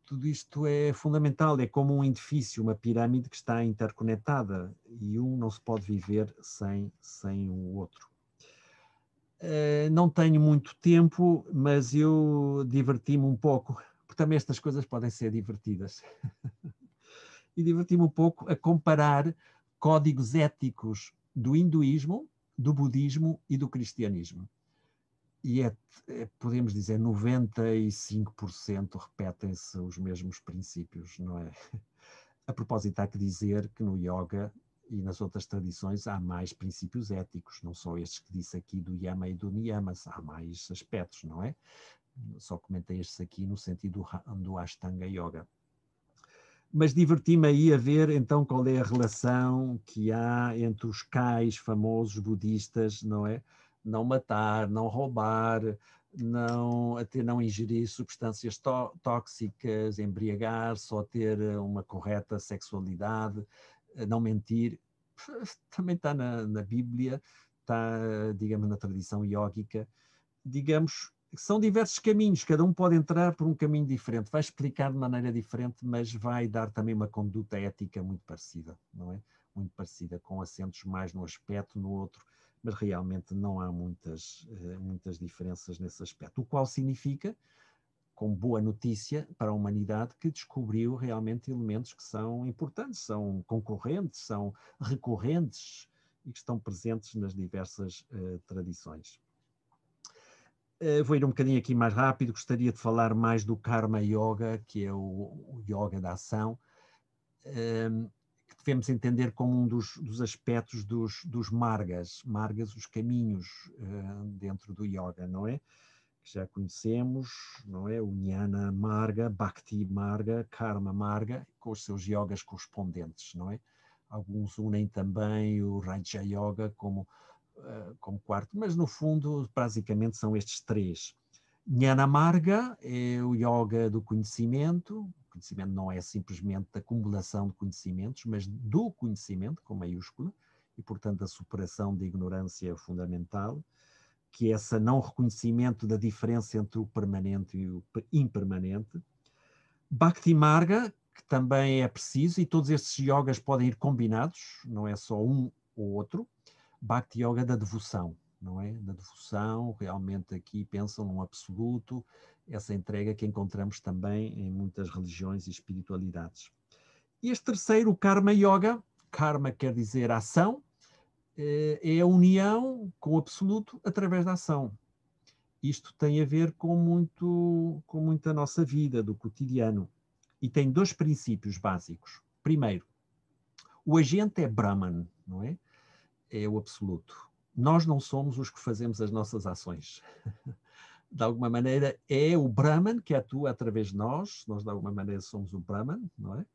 Tudo isto é fundamental, é como um edifício, uma pirâmide que está interconectada e um não se pode viver sem o outro. Não tenho muito tempo, mas eu diverti-me um pouco, porque também estas coisas podem ser divertidas. E diverti-me um pouco a comparar códigos éticos do hinduísmo, do budismo e do cristianismo. E podemos dizer, 95% repetem-se os mesmos princípios, não é? A propósito, há que dizer que no yoga e nas outras tradições há mais princípios éticos, não só estes que disse aqui do yama e do niyama, há mais aspectos, não é? Só comentei estes aqui no sentido do Ashtanga Yoga. Mas diverti-me aí a ver então qual é a relação que há entre os kais famosos budistas, não é? Não matar, não roubar, até não ingerir substâncias tóxicas, embriagar, só ter uma correta sexualidade, não mentir. Também está na Bíblia, está, digamos, na tradição iógica. Digamos, são diversos caminhos, cada um pode entrar por um caminho diferente, vai explicar de maneira diferente, mas vai dar também uma conduta ética muito parecida, não é? Muito parecida, com acentos mais num aspecto, no outro, mas realmente não há muitas diferenças nesse aspecto, o qual significa, com boa notícia para a humanidade, que descobriu realmente elementos que são importantes, são concorrentes, são recorrentes e que estão presentes nas diversas tradições. Vou ir um bocadinho aqui mais rápido, gostaria de falar mais do Karma Yoga, que é o yoga da ação, que devemos entender como um dos aspectos dos margas, os caminhos dentro do yoga, não é? Que já conhecemos, não é? O Jnana Marga, Bhakti Marga, Karma Marga, com os seus yogas correspondentes, não é? Alguns unem também o Raja Yoga como quarto, mas no fundo basicamente são estes 3. Jnana Marga é o yoga do conhecimento. O conhecimento não é simplesmente a acumulação de conhecimentos, mas do conhecimento, com maiúscula, e portanto a superação da ignorância fundamental, que é esse não reconhecimento da diferença entre o permanente e o impermanente. Bhakti Marga, que também é preciso, e todos estes yogas podem ir combinados, não é só um ou outro. Bhakti Yoga da devoção, não é? Da devoção, realmente aqui pensam num absoluto, essa entrega que encontramos também em muitas religiões e espiritualidades. E este terceiro, o Karma Yoga, Karma quer dizer ação, é a união com o absoluto através da ação. Isto tem a ver com muita nossa vida, do cotidiano. E tem 2 princípios básicos. Primeiro, o agente é Brahman, não é? É o absoluto. Nós não somos os que fazemos as nossas ações. De alguma maneira é o Brahman que atua através de nós de alguma maneira somos o Brahman, não é?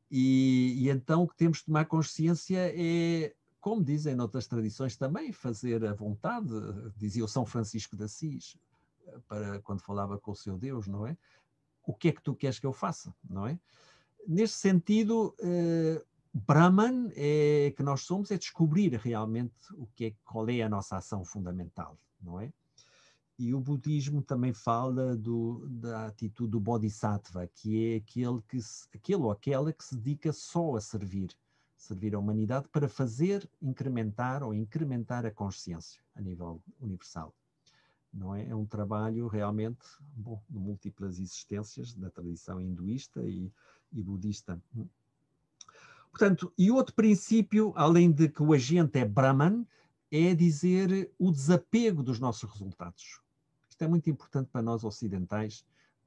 E então o que temos de tomar consciência é, como dizem noutras tradições também, fazer a vontade, dizia o São Francisco de Assis, quando falava com o seu Deus, não é? O que é que tu queres que eu faça, não é? neste sentido, Brahman é que nós somos, é descobrir realmente qual é a nossa ação fundamental, não é? E o budismo também fala da atitude do Bodhisattva, que é aquele ou aquela que se dedica só a servir a humanidade para incrementar a consciência a nível universal. Não é? É um trabalho realmente de múltiplas existências da tradição hinduísta e budista. Portanto, e outro princípio, além de que o agente é Brahman, é dizer o desapego dos nossos resultados. Isto é muito importante para nós ocidentais,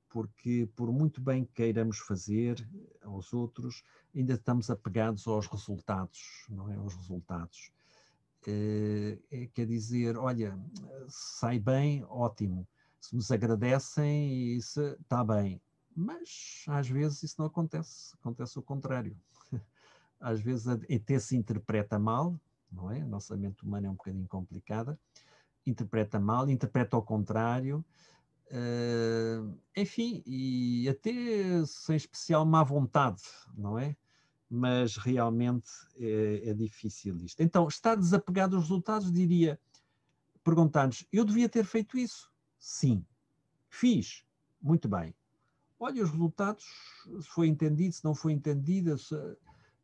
porque por muito bem que queiramos fazer aos outros, ainda estamos apegados aos resultados, não é? Aos resultados. Quer dizer, olha, sai bem, ótimo. Se nos agradecem, isso está bem. Mas às vezes isso não acontece. Acontece o contrário. Às vezes até se interpreta mal, não é? A nossa mente humana é um bocadinho complicada. Interpreta mal, interpreta ao contrário. Enfim, e até sem especial má vontade, não é? Mas realmente é difícil isto. Então, estar desapegado dos resultados, diria, perguntar-nos, eu devia ter feito isso? Sim. Fiz. Muito bem. Olha os resultados, se foi entendido, se não foi entendido,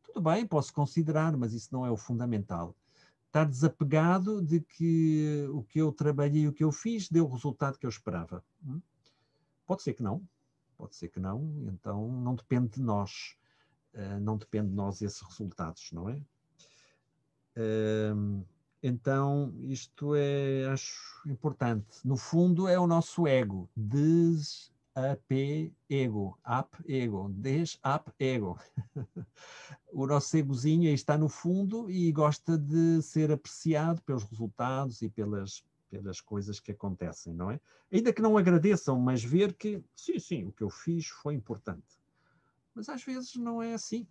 tudo bem, posso considerar, mas isso não é o fundamental. Estar desapegado de que o que eu trabalhei, o que eu fiz, deu o resultado que eu esperava. Pode ser que não, então não depende de nós. Não depende de nós esses resultados, não é? Então, isto acho importante. No fundo, é o nosso ego. Desapego. Desapego. O nosso egozinho aí está no fundo e gosta de ser apreciado pelos resultados e pelas coisas que acontecem, não é? Ainda que não agradeçam, mas ver que, sim, o que eu fiz foi importante. Mas às vezes não é assim.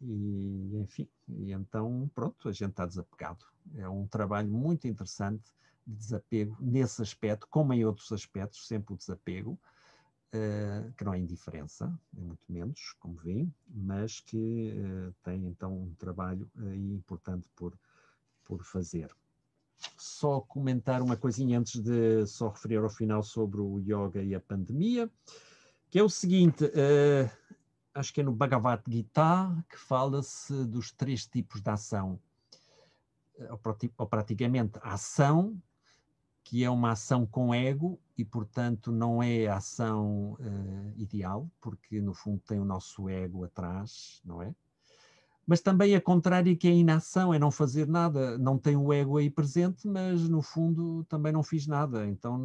E, enfim, então, pronto, a gente está desapegado. É um trabalho muito interessante de desapego nesse aspecto, como em outros aspectos, sempre o desapego, que não é indiferença, nem muito menos, como vêem, mas que tem, então, um trabalho importante por fazer. Só comentar uma coisinha antes de só referir ao final sobre o yoga e a pandemia, que é o seguinte, acho que é no Bhagavad Gita que fala-se dos 3 tipos de ação. Ou praticamente a ação, que é uma ação com ego e, portanto, não é a ação ideal, porque, no fundo, tem o nosso ego atrás, não é? Mas também a contrária, que é a inação, é não fazer nada. Não tem o ego aí presente, mas, no fundo, também não fiz nada. Então,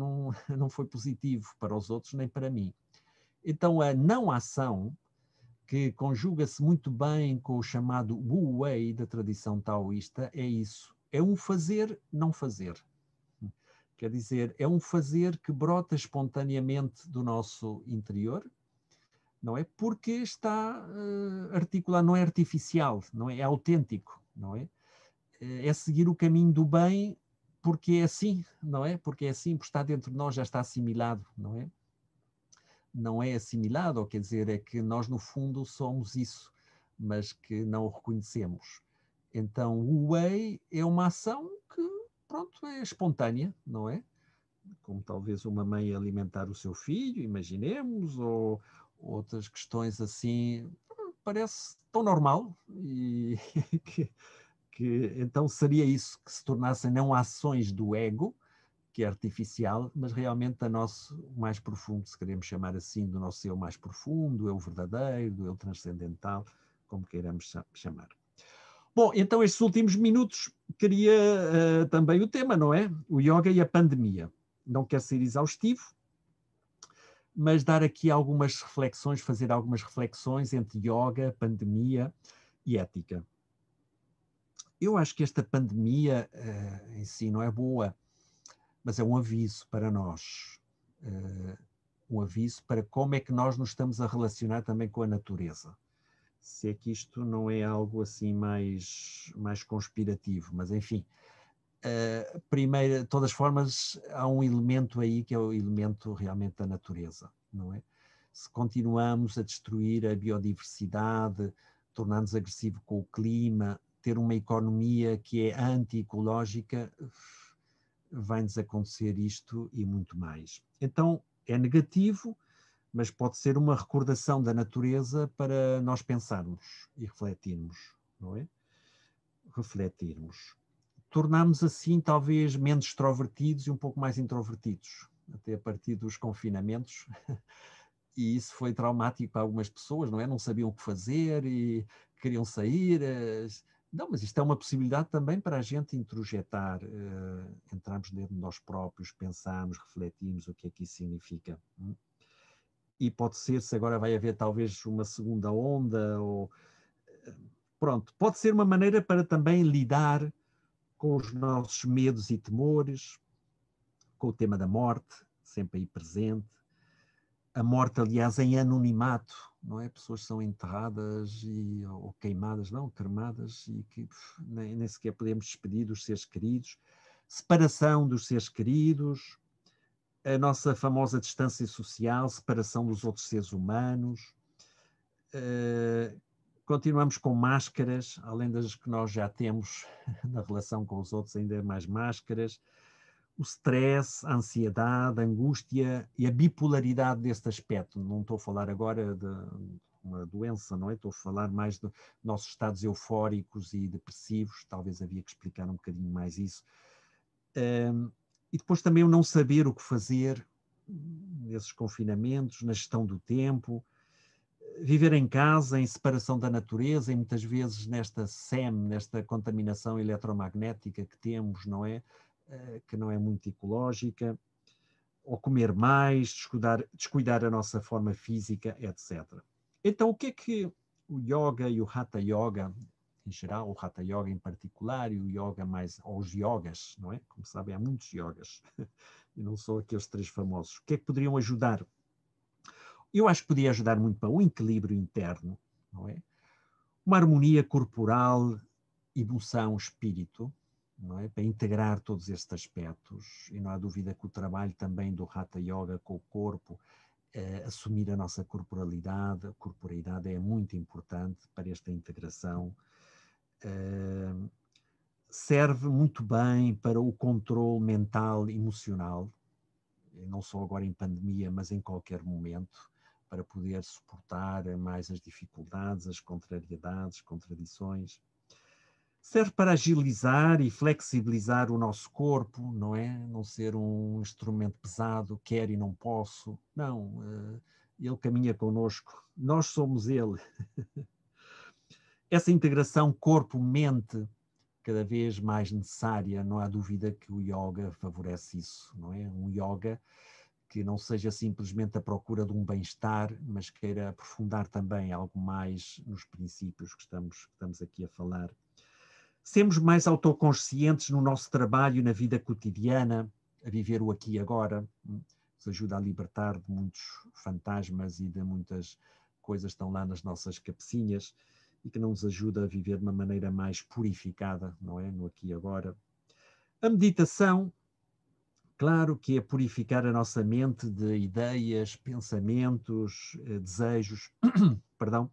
não foi positivo para os outros nem para mim. Então, a não-ação, que conjuga-se muito bem com o chamado Wu Wei da tradição taoísta, é isso. É um fazer, não fazer. Quer dizer, é um fazer que brota espontaneamente do nosso interior, não é? Porque está articulado, não é artificial, não é? É autêntico, não é? É seguir o caminho do bem porque é assim, não é? Porque é assim, porque está dentro de nós, já está assimilado, não é? Não é assimilado, ou quer dizer, é que nós no fundo somos isso, mas que não o reconhecemos. Então o Wei é uma ação que, pronto, é espontânea, não é? Como talvez uma mãe alimentar o seu filho, imaginemos, ou outras questões assim, parece tão normal e que então seria isso, que se tornassem não ações do ego, que é artificial, mas realmente a nosso mais profundo, se queremos chamar assim, do nosso eu mais profundo, eu verdadeiro, do eu transcendental, como queiramos chamar. Bom, então estes últimos minutos queria também o tema, não é? O yoga e a pandemia. Não quero ser exaustivo, mas dar aqui algumas reflexões, fazer algumas reflexões entre yoga, pandemia e ética. Eu acho que esta pandemia em si não é boa, mas é um aviso para nós, um aviso para como é que nós nos estamos a relacionar também com a natureza. Se é que isto não é algo assim mais conspirativo, mas enfim. Primeiro, de todas as formas, há um elemento aí que é o elemento realmente da natureza, não é? se continuamos a destruir a biodiversidade, tornar-nos agressivo com o clima, ter uma economia que é anti-ecológica, vai-nos acontecer isto e muito mais. Então, é negativo, mas pode ser uma recordação da natureza para nós pensarmos e refletirmos, não é? Refletirmos. Tornarmos assim talvez menos extrovertidos e um pouco mais introvertidos, até a partir dos confinamentos. E isso foi traumático para algumas pessoas, não é? Não sabiam o que fazer e queriam sair. Não, mas isto é uma possibilidade também para a gente introjetar, entrarmos dentro de nós próprios, pensarmos, refletirmos o que é que isso significa. E pode ser, se agora vai haver talvez uma segunda onda, ou pronto, pode ser uma maneira para também lidar com os nossos medos e temores, com o tema da morte, sempre aí presente. A morte, aliás, em anonimato, não é? Pessoas são enterradas ou queimadas, não, cremadas, e que nem sequer podemos despedir dos seres queridos. Separação dos seres queridos, a nossa famosa distância social, separação dos outros seres humanos. Continuamos com máscaras, além das que nós já temos na relação com os outros, ainda mais máscaras. O stress, a ansiedade, a angústia e a bipolaridade deste aspecto. Não estou a falar agora de uma doença, não é? Estou a falar mais de nossos estados eufóricos e depressivos. Talvez havia que explicar um bocadinho mais isso. E depois também o não saber o que fazer nesses confinamentos, na gestão do tempo, viver em casa, em separação da natureza, e muitas vezes nesta SEM, nesta contaminação eletromagnética que temos, não é? Que não é muito ecológica, ou comer mais, descuidar a nossa forma física, etc. Então, o que é que o yoga e o Hatha Yoga, em geral, o Hatha Yoga em particular, e o yoga mais, ou os yogas, não é? Como sabem, há muitos yogas, e não só aqueles 3 famosos. O que é que poderiam ajudar? Eu acho que podia ajudar muito para um equilíbrio interno, não é? Uma harmonia corporal, emoção, espírito, não é? Para integrar todos estes aspectos. E não há dúvida que o trabalho também do Hatha Yoga com o corpo, assumir a nossa corporalidade, a corporeidade é muito importante para esta integração. Serve muito bem para o controle mental e emocional, não só agora em pandemia, mas em qualquer momento, para poder suportar mais as dificuldades, as contrariedades, contradições. Serve para agilizar e flexibilizar o nosso corpo, não é? Não ser um instrumento pesado, quero e não posso. Não, ele caminha connosco, nós somos ele. Essa integração corpo-mente, cada vez mais necessária, não há dúvida que o yoga favorece isso, não é? Um yoga que não seja simplesmente a procura de um bem-estar, mas queira aprofundar também algo mais nos princípios que estamos aqui a falar. Sermos mais autoconscientes no nosso trabalho, na vida cotidiana, a viver o aqui e agora, nos ajuda a libertar de muitos fantasmas e de muitas coisas que estão lá nas nossas cabecinhas e que não nos ajuda a viver de uma maneira mais purificada, não é? No aqui e agora. A meditação, claro que é purificar a nossa mente de ideias, pensamentos, desejos, perdão,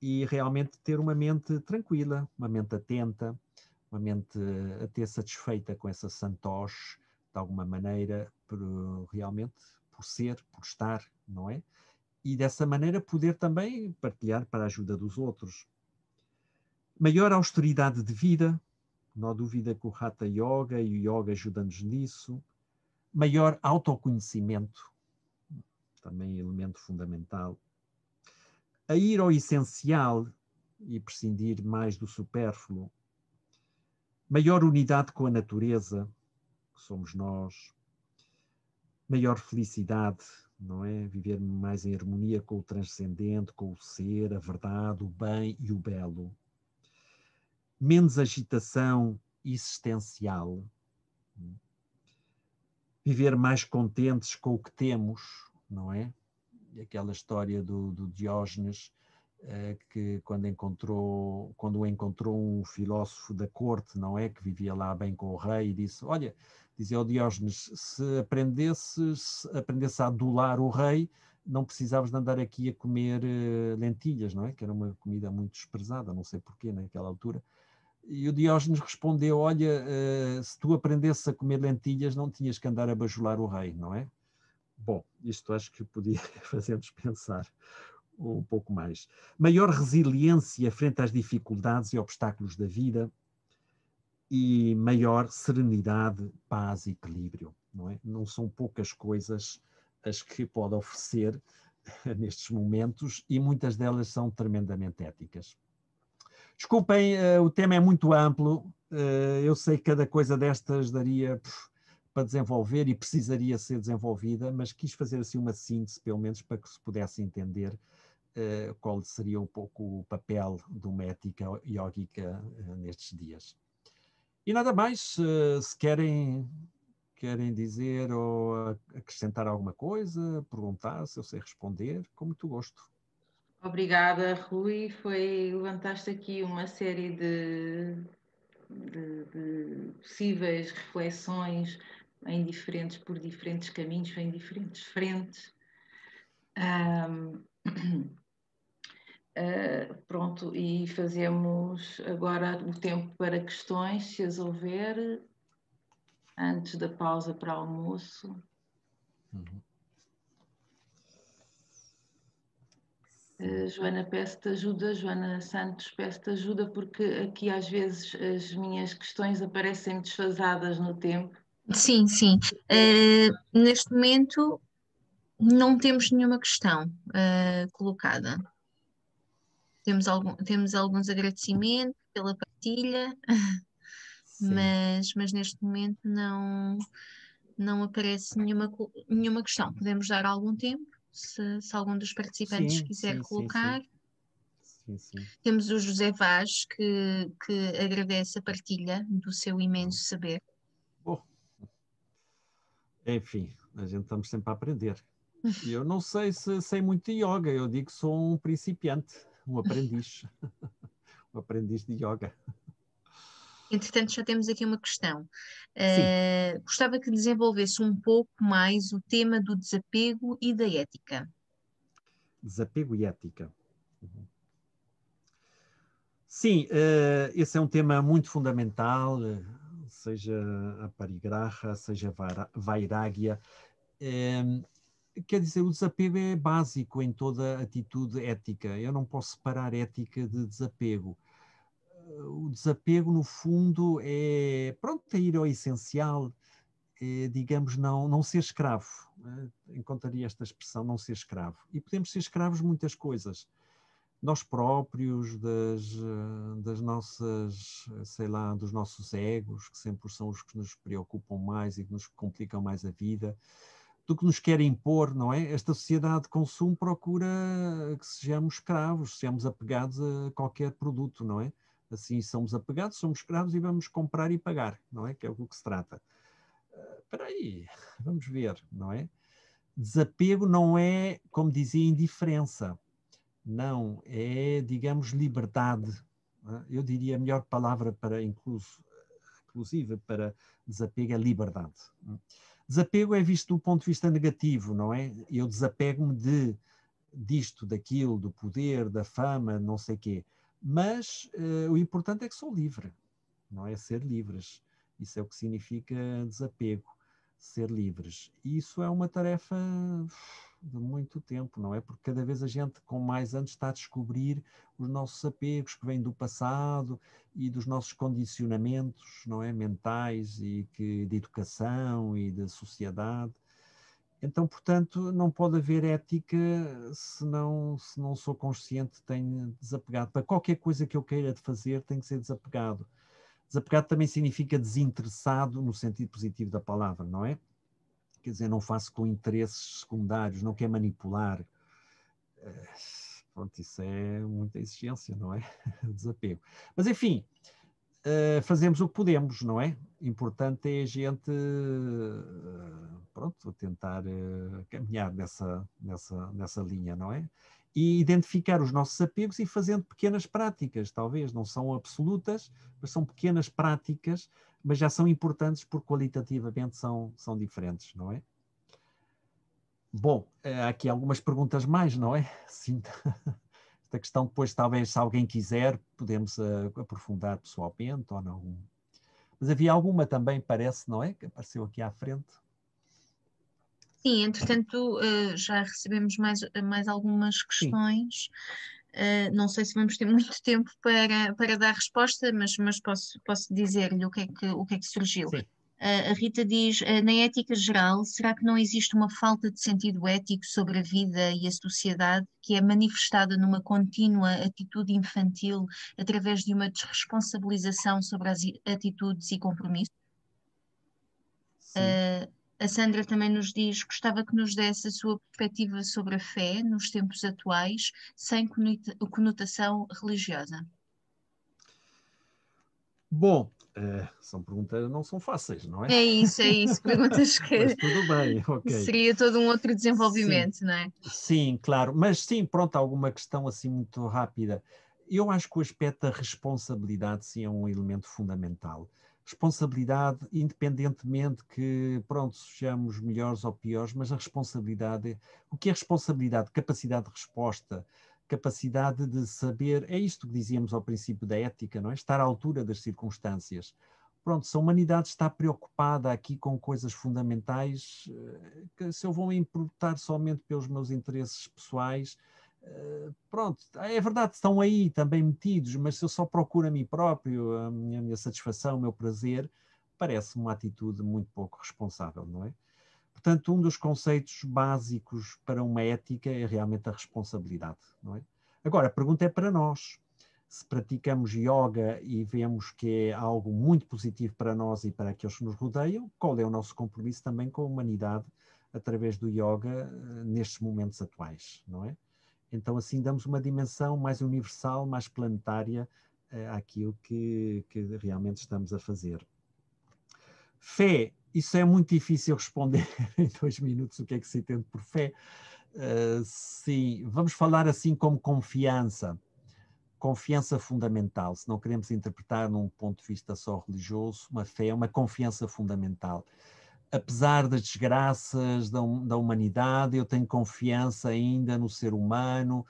e realmente ter uma mente tranquila, uma mente atenta, uma mente até satisfeita com essa santosh, de alguma maneira, realmente por ser, por estar, não é? E dessa maneira poder também partilhar para a ajuda dos outros. Maior austeridade de vida, não há dúvida que o Hatha Yoga e o Yoga ajudam-nos nisso. Maior autoconhecimento, também elemento fundamental. A ir ao essencial e prescindir mais do supérfluo. Maior unidade com a natureza, que somos nós. Maior felicidade, não é? Viver mais em harmonia com o transcendente, com o ser, a verdade, o bem e o belo. Menos agitação existencial. Viver mais contentes com o que temos, não é? E aquela história do Diógenes, que quando o encontrou um filósofo da corte, não é? Que vivia lá bem com o rei, e disse, olha, dizia o Diógenes, se aprendesse a adular o rei, não precisavas de andar aqui a comer lentilhas, não é? Que era uma comida muito desprezada, não sei porquê naquela altura. E o Diógenes respondeu, olha, se tu aprendesses a comer lentilhas, não tinhas que andar a bajular o rei, não é? Bom, isto acho que podia fazer-nos pensar um pouco mais. Maior resiliência frente às dificuldades e obstáculos da vida e maior serenidade, paz e equilíbrio, não é? Não são poucas coisas as que pode oferecer nestes momentos e muitas delas são tremendamente éticas. Desculpem, o tema é muito amplo, eu sei que cada coisa destas daria para desenvolver e precisaria ser desenvolvida, mas quis fazer assim uma síntese, pelo menos para que se pudesse entender qual seria um pouco o papel de uma ética iógica nestes dias. E nada mais, se querem dizer ou acrescentar alguma coisa, perguntar se eu sei responder, com muito gosto. Obrigada, Rui. Levantaste aqui uma série de possíveis reflexões por diferentes caminhos, em diferentes frentes. Pronto, e fazemos agora o tempo para questões, se as houver, antes da pausa para almoço. Uhum. Joana, peço-te ajuda, Joana Santos, peço-te ajuda, porque aqui às vezes as minhas questões aparecem desfasadas no tempo. Sim, sim. Neste momento não temos nenhuma questão colocada. Temos alguns agradecimentos pela partilha, mas neste momento não aparece nenhuma questão. Podemos dar algum tempo, se algum dos participantes quiser colocar. Sim. Temos o José Vaz, que agradece a partilha do seu imenso saber. Bom, enfim, a gente estamos sempre a aprender. E eu não sei se sei muito de yoga, eu digo que sou um principiante, um aprendiz. Um aprendiz de yoga. Entretanto, já temos aqui uma questão. Gostava que desenvolvesse um pouco mais o tema do desapego e da ética. Desapego e ética. Sim, esse é um tema muito fundamental, seja a parigraha, seja a vairagya. Quer dizer, o desapego é básico em toda atitude ética. Eu não posso separar ética de desapego. O desapego, no fundo, pronto, é ir ao essencial, digamos, não ser escravo. Encontraria esta expressão, não ser escravo. E podemos ser escravos de muitas coisas. Nós próprios, das nossas, sei lá, dos nossos egos, que sempre são os que nos preocupam mais e que nos complicam mais a vida, do que nos querem impor, não é? Esta sociedade de consumo procura que sejamos escravos, sejamos apegados a qualquer produto, não é? Assim, somos apegados, somos escravos e vamos comprar e pagar, não é? Que é o que se trata. Espera aí, vamos ver, não é? Desapego não é, como dizia, indiferença. Não, digamos, liberdade. Eu diria a melhor palavra para inclusive para desapego é liberdade. Desapego é visto do ponto de vista negativo, não é? Eu desapego-me disto, daquilo, do poder, da fama, não sei quê. Mas o importante é que sou livre, não é? Ser livres. Isso é o que significa desapego, ser livres. E isso é uma tarefa de muito tempo, não é? Porque cada vez a gente, com mais anos, está a descobrir os nossos apegos que vêm do passado e dos nossos condicionamentos, não é? Mentais e de educação e da sociedade. Então, portanto, não pode haver ética se não sou consciente, tenho desapegado. Para qualquer coisa que eu queira fazer, tem que ser desapegado. Desapegado também significa desinteressado no sentido positivo da palavra, não é? Quer dizer, não faço com interesses secundários, não quer manipular. Pronto, isso é muita exigência, não é? Desapego. Mas, enfim, fazemos o que podemos, não é? Importante é a gente, pronto, tentar caminhar nessa linha, não é? E identificar os nossos apegos e fazendo pequenas práticas, talvez, não são absolutas, mas são pequenas práticas, mas já são importantes porque qualitativamente são diferentes, não é? Bom, há aqui algumas perguntas mais, não é? Sim. Esta questão depois, talvez, se alguém quiser, podemos aprofundar pessoalmente ou não. Mas havia alguma também, parece, não é? Que apareceu aqui à frente. Sim, entretanto, já recebemos mais algumas Sim. questões. Não sei se vamos ter muito tempo para dar resposta, mas posso dizer-lhe o que é que surgiu. Sim. A Rita diz, na ética geral, será que não existe uma falta de sentido ético sobre a vida e a sociedade que é manifestada numa contínua atitude infantil através de uma desresponsabilização sobre as atitudes e compromissos? Sim. A Sandra também nos diz, gostava que nos desse a sua perspectiva sobre a fé nos tempos atuais, sem conotação religiosa. Bom, são perguntas, não são fáceis, não é? É isso. Perguntas Mas que tudo bem, ok. seria todo um outro Sim, desenvolvimento, não é? sim, claro. Mas sim, pronto, alguma questão assim muito rápida. Eu acho que o aspecto da responsabilidade, sim, é um elemento fundamental. Responsabilidade, independentemente que, pronto, sejamos melhores ou piores, mas a responsabilidade, o que é responsabilidade? Capacidade de resposta, capacidade de saber, é isto que dizíamos ao princípio da ética, não é? Estar à altura das circunstâncias. Pronto, se a humanidade está preocupada aqui com coisas fundamentais, que se eu vou me importar somente pelos meus interesses pessoais, pronto, é verdade, estão aí também metidos, mas se eu só procuro a mim próprio, a minha satisfação, o meu prazer, parece-me uma atitude muito pouco responsável, não é? Portanto, um dos conceitos básicos para uma ética é realmente a responsabilidade, não é? Agora, a pergunta é para nós. Se praticamos yoga e vemos que é algo muito positivo para nós e para aqueles que nos rodeiam, qual é o nosso compromisso também com a humanidade através do yoga nestes momentos atuais, não é? Então, assim, damos uma dimensão mais universal, mais planetária àquilo que realmente estamos a fazer. Fé, isso é muito difícil responder em 2 minutos o que é que se entende por fé. Sim, vamos falar assim como confiança. Confiança fundamental, se não queremos interpretar num ponto de vista só religioso, uma fé é uma confiança fundamental. Apesar das desgraças da humanidade, eu tenho confiança ainda no ser humano,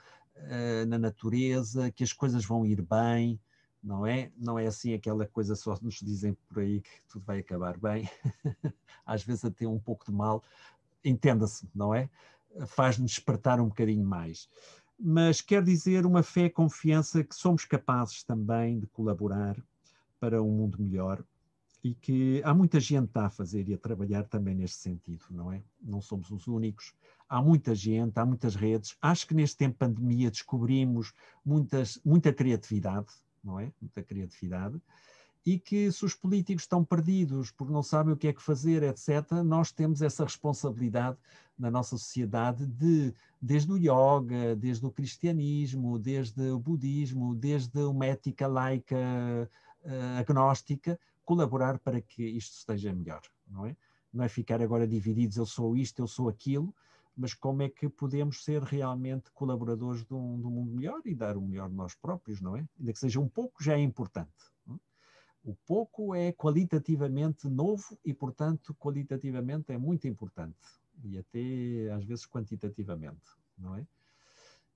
na natureza, que as coisas vão ir bem, não é? Não é assim aquela coisa só nos dizem por aí que tudo vai acabar bem. Às vezes até um pouco de mal, entenda-se, não é? Faz-nos despertar um bocadinho mais. Mas quer dizer uma fé e confiança que somos capazes também de colaborar para um mundo melhor e que há muita gente que está a fazer e a trabalhar também neste sentido, não é? Não somos os únicos. Há muita gente, há muitas redes. Acho que neste tempo de pandemia descobrimos muita criatividade, não é? Muita criatividade. E que se os políticos estão perdidos porque não sabem o que é que fazer, etc., nós temos essa responsabilidade na nossa sociedade de, desde o yoga, desde o cristianismo, desde o budismo, desde uma ética laica, agnóstica, colaborar para que isto esteja melhor, não é? Não é ficar agora divididos, eu sou isto, eu sou aquilo, mas como é que podemos ser realmente colaboradores de um mundo melhor e dar o melhor de nós próprios, não é? Ainda que seja um pouco, já é importante. O pouco é qualitativamente novo e, portanto, qualitativamente é muito importante. E até, às vezes, quantitativamente, não é?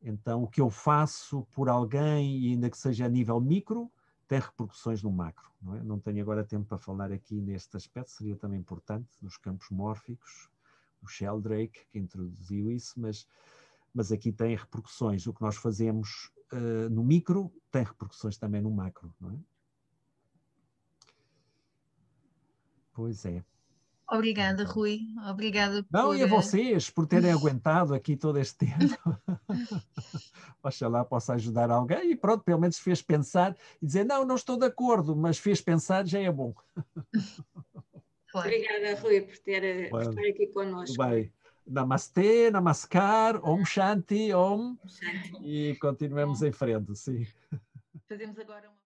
Então, o que eu faço por alguém, e ainda que seja a nível micro, tem repercussões no macro, não é? Não tenho agora tempo para falar aqui neste aspecto, seria também importante, dos campos mórficos, o Sheldrake, que introduziu isso, mas aqui tem repercussões. O que nós fazemos no micro tem repercussões também no macro, não é? Pois é. Obrigada, Rui. Obrigada Não, por. e a vocês por terem aguentado aqui todo este tempo. Oxalá possa ajudar alguém e pronto, pelo menos fez pensar e dizer, não, não estou de acordo, mas fez pensar, já é bom. Claro. Obrigada, Rui, por Bueno, estar aqui connosco. bem. Namastê, namaskar, Om Shanti, Om. Shanti. E continuemos em frente, sim. Fazemos agora uma